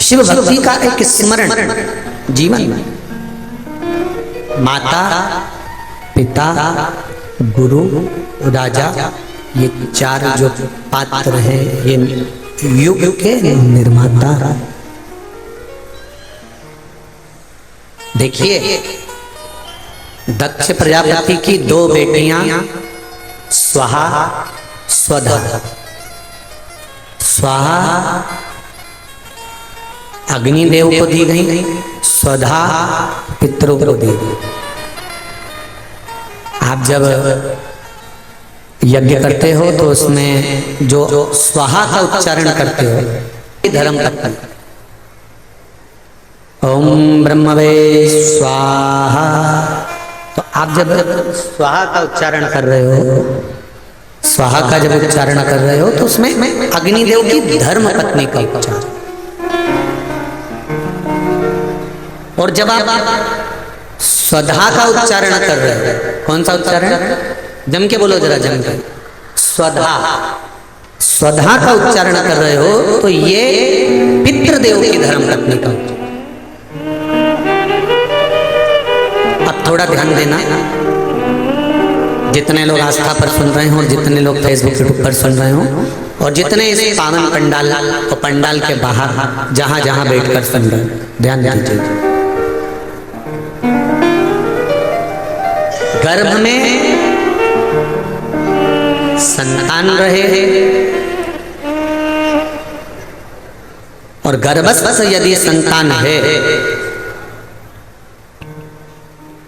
शिव भक्ति का एक स्मरण जीवन में। माता, पिता, गुरु, राजा, ये चार जो पात्र हैं, ये युग के निर्माता। देखिए, दक्ष प्रजापति की दो बेटियां स्वाहा, स्वधा। स्वाहा अग्निदेव को दी गई, स्वधा पितरों को दी गई। आप जब यज्ञ करते हो तो उसमें जो स्वाहा का उच्चारण करते हो, धर्म पत्नी, ओम ब्रह्मवे स्वाहा। तो आप जब स्वाहा का उच्चारण कर रहे हो, स्वाहा का जब उच्चारण कर रहे हो तो उसमें अग्निदेव की धर्म पत्नी का उच्चारण। और जब आप स्वधा का उच्चारण कर रहे हो, कौन सा उच्चारण? जम के बोलो जरा, जम के। स्वधा, स्वधा का उच्चारण कर रहे हो तो ये पितृदेव की धर्म पत्नी का उच्चारण। अब थोड़ा ध्यान देना, जितने लोग आस्था पर सुन रहे हो और जितने लोग फेसबुक यूट्यूब पर सुन रहे हो और जितने इस पावन पंडाल और पंडाल के बाहर जहां जहां बैठकर सुन रहे हो, ध्यान दीजिए। गर्भ में संतान रहे और गर्भस्थ यदि संतान है,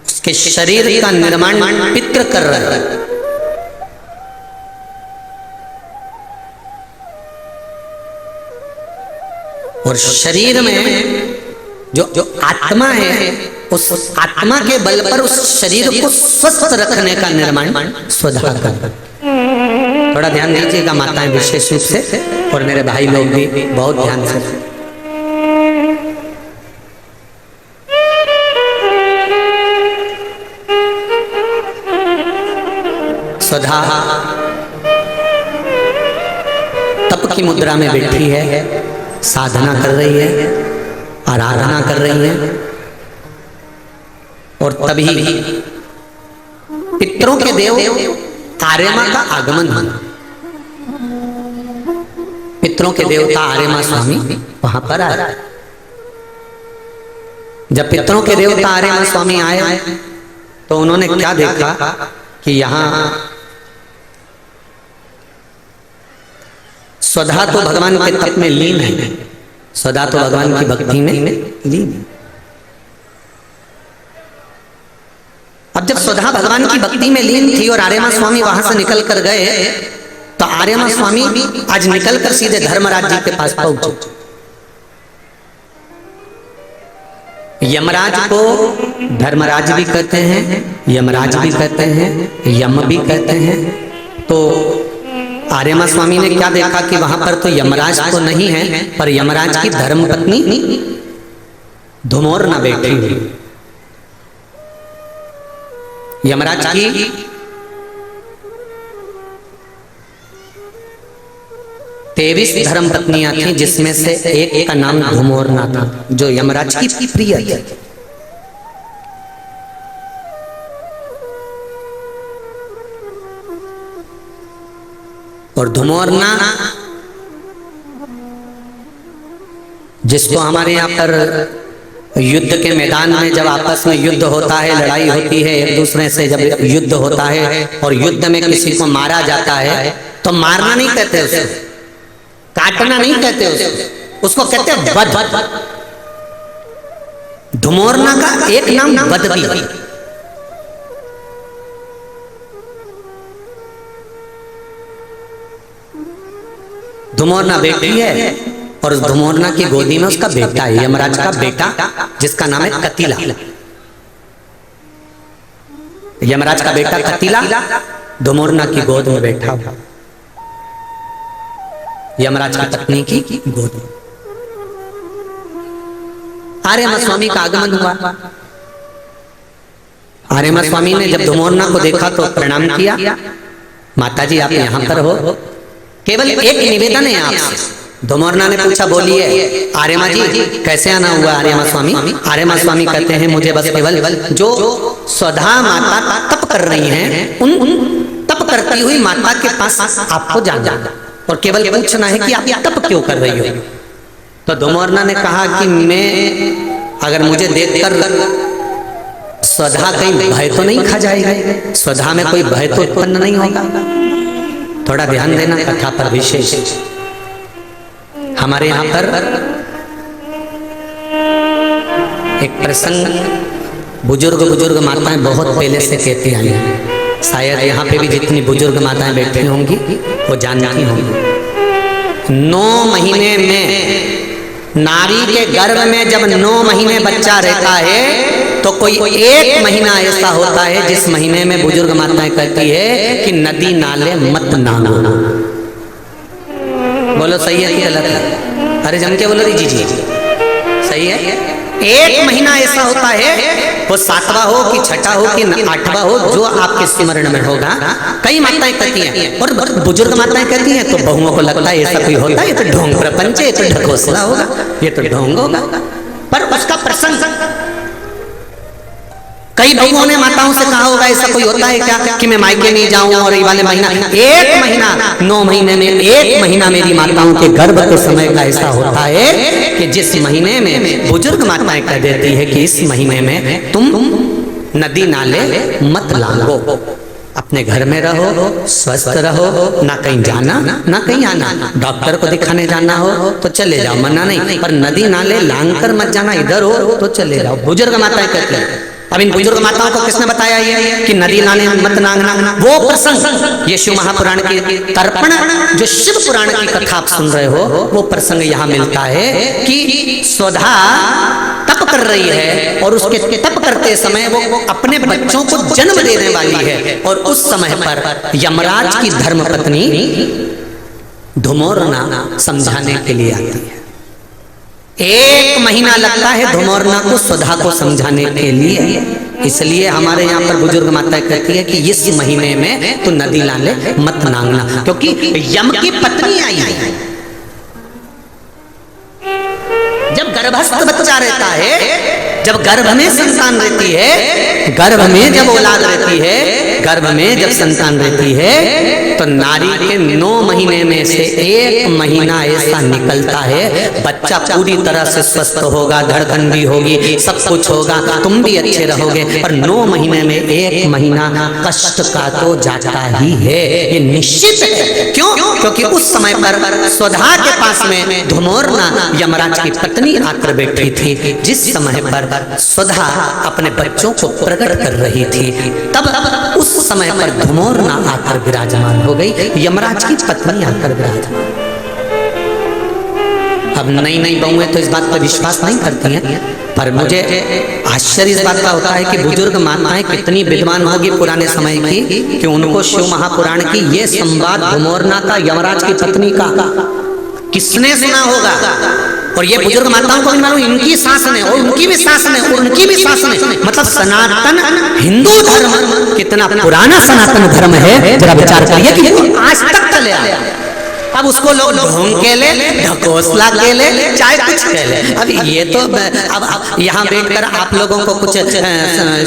उसके शरीर का निर्माण पितृ कर रहा है। और शरीर में जो आत्मा है, उस आत्मा के बल पर उस शरीर को स्वस्थ रखने का निर्माण स्वधा कर। थोड़ा ध्यान दीजिएगा माताएं विशेष रूप से, और मेरे भाई लोग भी बहुत ध्यान से। स्वधा तप की मुद्रा में बैठी है, साधना कर रही है, आराधना कर रही है। और तभी पितरों के देव आर्यमा का आगमन हुआ। पितरों के देवता आर्यमा स्वामी वहां पर आए। जब पितरों के देवता आर्यमा स्वामी आए तो उन्होंने क्या देखा कि यहाँ स्वधा तो भगवान के तप में लीन है, स्वधा तो भगवान की भक्ति में लीन है। अब जब स्वधा भगवान की भक्ति में लीन थी और आर्यमा स्वामी वहां से निकल कर गए, तो आर्यमा स्वामी आज निकल कर सीधे धर्मराज जी के पास पहुंचे। यमराज को धर्मराज भी कहते हैं, यमराज भी कहते हैं, यम भी कहते हैं। तो आर्यमा स्वामी ने क्या देखा कि वहां पर तो यमराज तो नहीं है, पर यमराज की धर्मपत्नी धुमोरना बैठी हुई। यमराज की 23 धर्म पत्नियां थी, जिसमें से एक का नाम धुमोरना था, जो यमराज की प्रिय थी। और धुमोरना, जिसको हमारे यहाँ पर युद्ध के मैदान में जब आपस में युद्ध होता है, लड़ाई होती है एक दूसरे से, जब युद्ध होता है और युद्ध में किसी को मारा जाता है तो मारना नहीं कहते उसे, काटना नहीं कहते उसको कहते हैं वध। धुमोरना का एक नाम वध भी। धुमोरना बेटी है और उस धुमोरना की गोदी में उसका बेटा है, यमराज का बेटा, जिसका नाम है कतिला। यमराज का बेटा कतिला धुमोरना की गोद में बैठा हुआ, यमराज की पत्नी की गोद में। आर्यमा स्वामी का आगमन हुआ। आर्यमा स्वामी ने जब धुमोरना को देखा तो प्रणाम किया, माता जी आप यहाँ पर हो, केवल एक निवेदन है आपसे। धुमोरना ने पूछा बोलिए आर्यमा जी कैसे आना हुआ आर्यमा स्वामी? आर्यमा स्वामी कहते हैं मुझे बस केवल जो स्वधा माता तप कर रही हैं उन तप करती हुई माता के पास आपको जाना और केवल पूछना है कि आप तप क्यों कर रही हो। तो धुमोरना ने कहा कि मैं अगर मुझे देखकर स्वधा कहीं भय तो नहीं खा जाएगा, स्वधा में कोई भय तो उत्पन्न नहीं होगा। थोड़ा ध्यान देना कथा पर विशेष। हमारे यहाँ पर एक प्रसंग बुजुर्ग माताएं बहुत पहले से कहती आई हैं, शायद यहाँ पे भी जितनी बुजुर्ग माताएं बैठी होंगी वो जानती होंगी। 9 महीने में नारी के गर्भ में जब 9 महीने बच्चा रहता है तो कोई एक महीना ऐसा होता है जिस महीने में बुजुर्ग माताएं कहती है कि नदी नाले मत नहाना। बोलो सही है कि गलत है? अरे जम के बोलो जी जी सही है। एक महीना ऐसा होता है, वो 7वां हो कि 6ठा हो कि 8वां हो, जो आपके स्मरण में होगा। कई माताएं कहती हैं और बुजुर्ग माताएं कहती हैं तो बहुओं को लगता है ऐसा कोई होता है, ये तो ढोंग प्रपंच है, ये तो ढकोसला होगा, ये तो ढोंग होगा। पर उसका प्रसंग कई बहुओं ने माताओं से कहा होगा ऐसा कोई होता है क्या कि मैं मायके नहीं जाऊं और ये वाले महीना, एक महीना 9 महीने में एक महीना मेरी माताओं के गर्भ के समय का ऐसा होता है कि जिस महीने में बुजुर्ग माताएं कह देती है कि इस महीने में तुम नदी नाले मत लांगो, अपने घर में रहो, स्वस्थ रहो, ना कहीं जाना ना कहीं आना। डॉक्टर को दिखाने जाना हो तो चले जाओ, मना नहीं, पर नदी नाले लांग कर मत जाना, इधर हो तो चले जाओ। बुजुर्ग माताएं कहती हैं। अब इन बुजुर्ग माताओं को किसने बताया ये कि नदी नाले मत नांगना? वो प्रसंग ये शिव महापुराण की तर्पण, जो शिव पुराण की कथा आप सुन रहे हो, वो प्रसंग यहाँ मिलता है कि स्वधा तप कर रही है और उसके तप करते समय वो अपने बच्चों को जन्म देने वाली है और उस समय पर यमराज की धर्मपत्नी धुमोरना समझाने के लिए आती है। 1 महीना लगता है धुमोरना को स्वधा को समझाने के लिए। इसलिए हमारे यहाँ पर बुजुर्ग माताएं कहती है कि इस महीने में तो नदी नाले मत नांगना, क्योंकि यम की पत्नी आई है। जब गर्भस्थ बच्चा रहता है, जब गर्भ में संतान रहती है, गर्भ में जब औलाद रहती है, गर्भ में जब संतान रहती है, तो नारी के 9 महीने में से 1 महीना ऐसा निकलता है बच्चा पूरी तरह से स्वस्थ होगा, धड़कन भी होगी, सब कुछ होगा, तुम भी अच्छे रहोगे। पर 9 महीने में 1 महीना कष्ट का तो जाता ही है, ये निश्चित है। क्यों? क्योंकि उस समय पर स्वधा के पास में धुमोरना यमराज की पत्नी आकर बैठी थी। जिस समय पर स्वधा अपने बच्चों को प्रकट कर रही थी, तब उस समय पर धुमोरना आकर विराजमान हो गई, यमराज की पत्नी आकर विराजमान। अब नई नई बहुएं तो इस बात पर विश्वास नहीं करती हैं, पर मुझे आश्चर्य इस बात का होता है कि बुजुर्ग माताएं कितनी विद्वान होगी पुराने समय की कि उनको शिव महापुराण की ये संवाद धुमोरना का यमराज की पत्नी का किसने सुना होगा। और ये बुजुर्ग माताओं को भी मालूम, इनकी सास ने और उनकी भी सास ने और उनकी भी सास ने, मतलब सनातन हिंदू धर्म कितना पुराना सनातन धर्म है, जरा विचार करिए कि आज तक चले आया। अब उसको लोग ढोंग के ले, ढकोसला के ले, चाहे कुछ के ले। अब ये तो अब यहाँ बैठकर आप लोगों को कुछ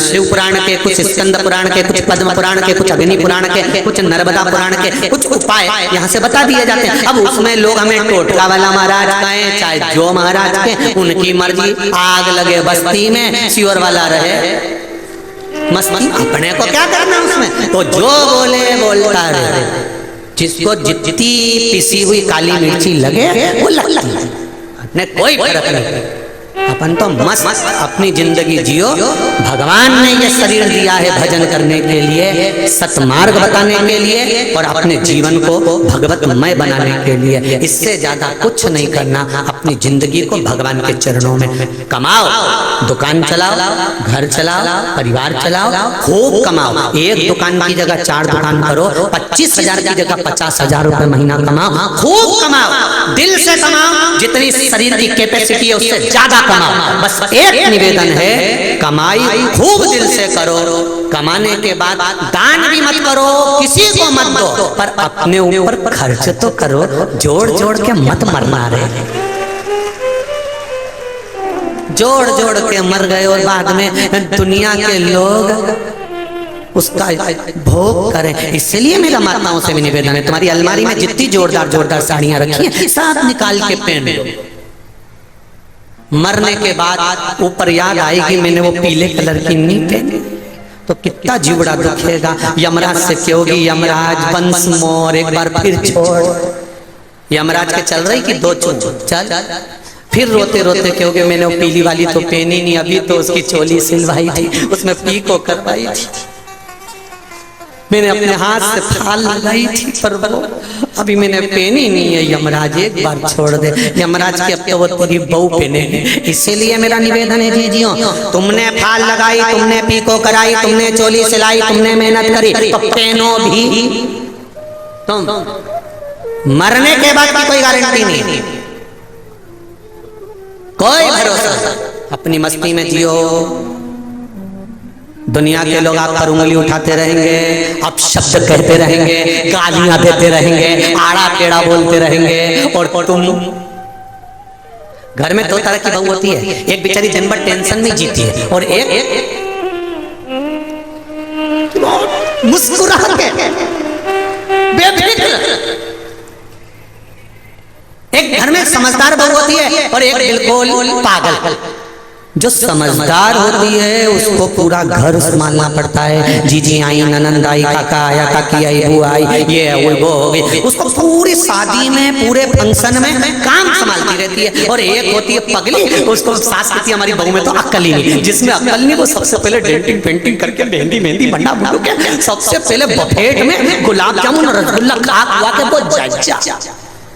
शिव पुराण के, कुछ स्कंद पुराण के, कुछ पद्म पुराण के, कुछ अग्नि पुराण के, कुछ नर्मदा पुराण के कुछ उपाय यहाँ से बता दिए जाते हैं। अब उसमें लोग हमें टोटका वाला महाराज कहें, चाहे जो महाराज के, उनकी मर्जी। आग लगे बस्ती में, शिवर वाला रहे मस्ती, अपने को क्या करना उसमें। तो जो बोले बोलता रहे, जिसको जितनी पिसी हुई काली मिर्ची लगे वो लगती है, अपने कोई फर्क नहीं। अपन तो मस्त अपनी जिंदगी जियो। भगवान ने ये शरीर दिया है भजन करने के लिए, सतमार्ग बताने के लिए और अपने जीवन को भगवतमय बनाने के लिए। इससे ज्यादा कुछ नहीं करना। अपनी जिंदगी को भगवान के चरणों में कमाओ, दुकान चलाओ, घर चलाओ, परिवार चलाओ, खूब कमाओ। एक दुकान की जगह 4 दुकान करो, 25,000 की जगह 50,000 रुपए महीना कमाओ, खूब कमाओ, दिल से कमाओ। जितनी शरीर की कैपेसिटी है उससे ज्यादा कमाओ। बस एक निवेदन है, कमाई खूब दिल से करो, कमाने के बाद दान भी मत करो, किसी को मत दो, पर अपने ऊपर खर्च तो करो, जोड़ जोड़ के मत मरना रे। जोड़ जोड़ के मर गए और बाद में दुनिया के लोग उसका भोग करें। इसलिए मेरा माताओं से भी निवेदन है, तुम्हारी अलमारी में जितनी जोरदार जोरदार साड़ियां रखी हैं सब निकाल के पहन लो। मरने के बाद ऊपर याद आएगी मैंने वो पीले कलर की नहीं पहनी, तो कितना जीवड़ा दुखेगा। यमराज से कहोगी, यमराज बंस मोर एक बार फिर छोड़। यमराज के चल रही कि दो चल, फिर रोते रोते कहोगे मैंने वो पीली वाली तो पहनी नहीं, अभी तो उसकी चोली सिलवाई थी, उसमें पीको करवाई थी, मैंने अपने हाथ से फाल लगाई थी, पर वो अभी मैंने पहनी नहीं है। यमराज एक बार छोड़ दे। यमराज की अब तो वो तेरी बहू पहनेगी। इसीलिए मेरा निवेदन है जीजियों, तुमने फाल लगाई, तुमने पीको कराई, तुमने चोली सिलाई, तुमने मेहनत करी, तो पहनो भी तुम। मरने के बाद की कोई गारंटी नहीं, कोई भरोसा। अपनी मस्ती में जियो, दुनिया के लोग आप पर उंगली उठाते रहेंगे, आप शब्द कहते रहेंगे, गालियां देते रहेंगे, आड़ा टेढ़ा बोलते रहेंगे, और तुम घर में दो तरह की बहू होती है, एक बेचारी दिन भर टेंशन में जीती है और एक मुस्कुरा के बेफिक्र। एक घर में समझदार बहू होती है और एक बिल्कुल पागल। जो समझदार होती है उसको पूरा घर संभालना पड़ता है। जीजी आई, ननंद आई, काका आया, काकी आई, बुआ आई, ये वो हो गई, उसको पूरी शादी में पूरे फंक्शन में काम संभालती रहती है। और एक होती है पगली, उसको सास कहती है हमारी बहू में तो अक्ल ही नहीं। जिसमें अक्ल नहीं वो सबसे पहले डेंटिंग पेंटिंग करके मेहंदी बंडा बुडू के सबसे पहले बफेट में गुलाब जामुन और रसगुल्ला खा के वो जा।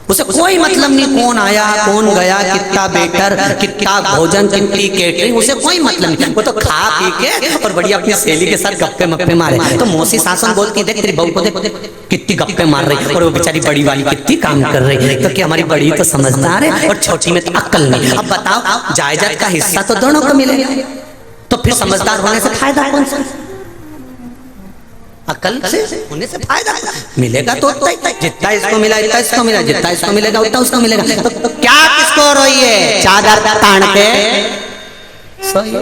उसे कोई मतलब नहीं कौन आया कौन गया, कितना बेटर, कितना भोजन, कितनी केटरिंग, उसे कोई मतलब नहीं। वो तो खा पी के और बढ़िया अपनी सहेली के साथ गप्पे मप्पे मारे। तो मौसी सासन बोलती देख तेरी बहू को देख कितनी गप्पे मार रही, और वो बेचारी बड़ी वाली कितनी काम कर रही। तो क्या हमारी बड़ी तो समझदार है और छोटी में तो अक्ल नहीं। अब बताओ जायदाद का हिस्सा तो दोनों को मिलेगा, तो फिर समझदार होने से फायदा कौन सा? अकल से होने से फायदा मिलेगा तो जितना इसको मिला इतना इसको मिला, जितना इसको मिलेगा उतना उसको मिलेगा। तो क्या किसको रोइए, चादर तान के सोइए।